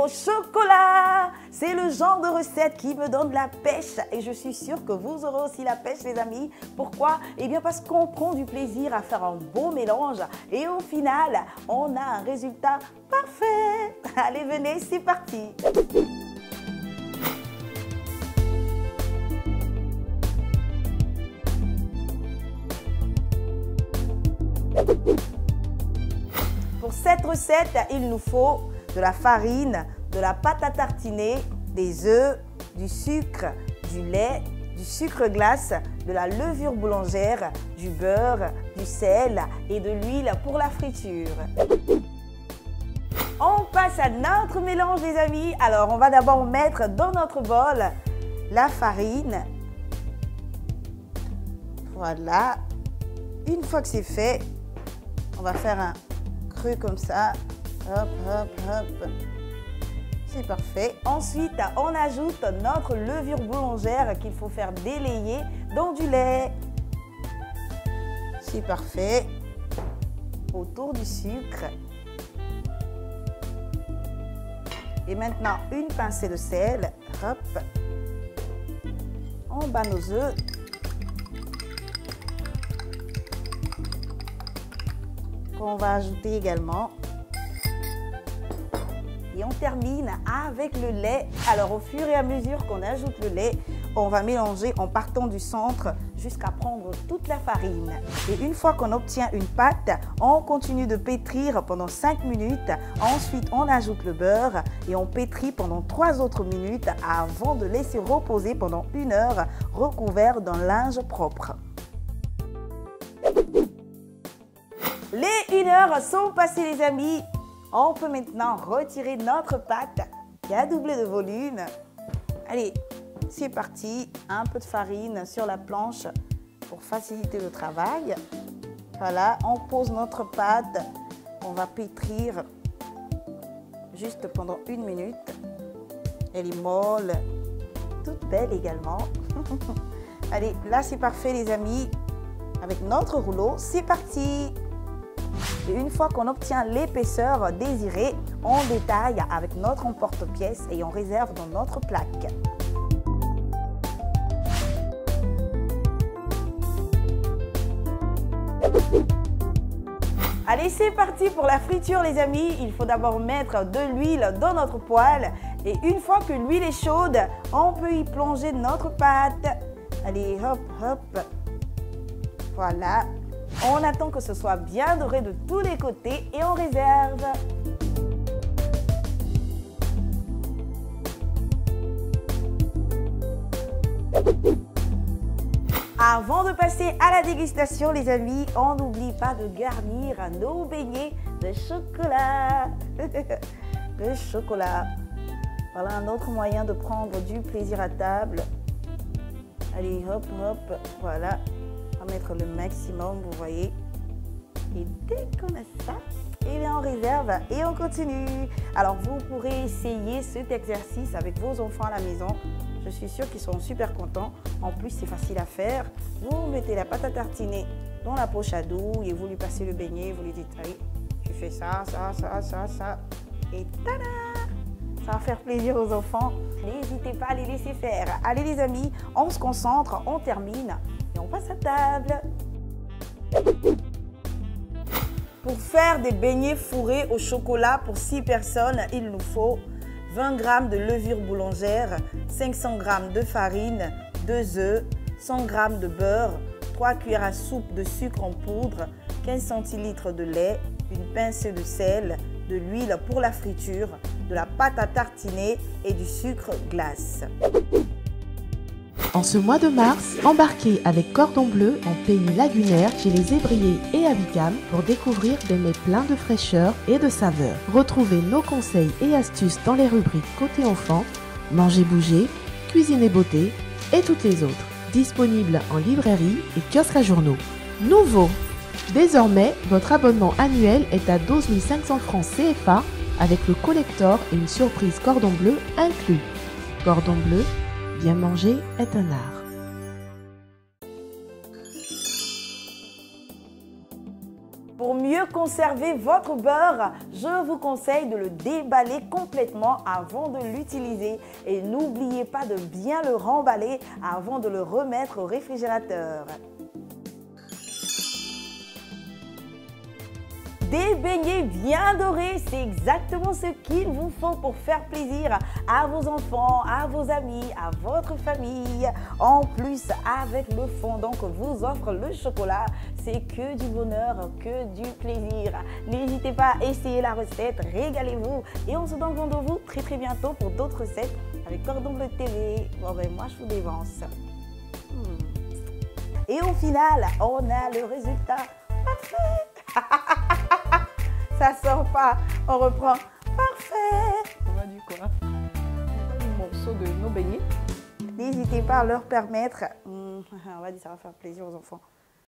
au chocolat. C'est le genre de recette qui me donne la pêche et je suis sûre que vous aurez aussi la pêche les amis. Pourquoi? Eh bien parce qu'on prend du plaisir à faire un beau mélange et au final, on a un résultat parfait. Allez, venez, c'est parti. Pour cette recette, il nous faut de la farine, de la pâte à tartiner, des œufs, du sucre, du lait, du sucre glace, de la levure boulangère, du beurre, du sel et de l'huile pour la friture. On passe à notre mélange les amis. Alors on va d'abord mettre dans notre bol la farine. Voilà. Une fois que c'est fait, on va faire un creux comme ça. Hop, hop, hop. C'est parfait. Ensuite, on ajoute notre levure boulangère qu'il faut faire délayer dans du lait. C'est parfait. Autour du sucre. Et maintenant, une pincée de sel. Hop. On bat nos œufs. On va ajouter également. Et on termine avec le lait. Alors au fur et à mesure qu'on ajoute le lait, on va mélanger en partant du centre jusqu'à prendre toute la farine. Et une fois qu'on obtient une pâte, on continue de pétrir pendant 5 minutes. Ensuite, on ajoute le beurre et on pétrit pendant 3 autres minutes avant de laisser reposer pendant 1 heure recouvert d'un linge propre. Les 1 heure sont passées les amis. On peut maintenant retirer notre pâte qui a doublé de volume. Allez, c'est parti. Un peu de farine sur la planche pour faciliter le travail. Voilà, on pose notre pâte. On va pétrir juste pendant 1 minute. Elle est molle, toute belle également. Allez, là c'est parfait les amis. Avec notre rouleau, c'est parti. Et une fois qu'on obtient l'épaisseur désirée, on détaille avec notre emporte-pièce et on réserve dans notre plaque. Allez, c'est parti pour la friture les amis. Il faut d'abord mettre de l'huile dans notre poêle. Et une fois que l'huile est chaude, on peut y plonger notre pâte. Allez, hop, hop. Voilà. On attend que ce soit bien doré de tous les côtés et on réserve. Avant de passer à la dégustation, les amis, on n'oublie pas de garnir nos beignets de chocolat. Le chocolat. Voilà un autre moyen de prendre du plaisir à table. Allez, hop, hop, voilà. On va mettre le maximum, vous voyez. Et dès qu'on a ça, et bien on réserve et on continue. Alors vous pourrez essayer cet exercice avec vos enfants à la maison. Je suis sûre qu'ils seront super contents. En plus, c'est facile à faire. Vous mettez la pâte à tartiner dans la poche à douille et vous lui passez le beignet. Vous lui dites, allez, tu fais ça, ça, ça, ça, ça. Et tada! Ça va faire plaisir aux enfants. N'hésitez pas à les laisser faire. Allez les amis, on se concentre, on termine. Et on passe à table. Pour faire des beignets fourrés au chocolat pour 6 personnes, il nous faut 20 g de levure boulangère, 500 g de farine, 2 œufs, 100 g de beurre, 3 cuillères à soupe de sucre en poudre, 15 centilitres de lait, une pincée de sel, de l'huile pour la friture, de la pâte à tartiner et du sucre glace. En ce mois de mars, embarquez avec Cordon Bleu en pays lagunaire chez les Évriers et à Vicam pour découvrir des mets pleins de fraîcheur et de saveur. Retrouvez nos conseils et astuces dans les rubriques Côté Enfant, Manger Bouger, Cuisine et Beauté et toutes les autres. Disponibles en librairie et kiosque à journaux. Nouveau! Désormais, votre abonnement annuel est à 12 500 francs CFA avec le collector et une surprise Cordon Bleu inclus. Cordon Bleu, bien manger est un art. Pour mieux mieux conserver votre beurre, je vous conseille de le déballer complètement avant de l'utiliser. Et n'oubliez pas de bien le remballer avant de le remettre au réfrigérateur. Des beignets bien dorés, c'est exactement ce qu'il vous faut pour faire plaisir à vos enfants, à vos amis, à votre famille. En plus, avec le fondant que vous offre le chocolat, c'est que du bonheur, que du plaisir. N'hésitez pas à essayer la recette, régalez-vous. Et on se donne rendez-vous très bientôt pour d'autres recettes avec Cordon Bleu TV. Bon ben moi je vous dévance. Et au final, on a le résultat parfait. Ça sort pas, on reprend. Parfait. On va du quoi? Du morceau de nos beignets. N'hésitez pas à leur permettre. On va dire ça va faire plaisir aux enfants.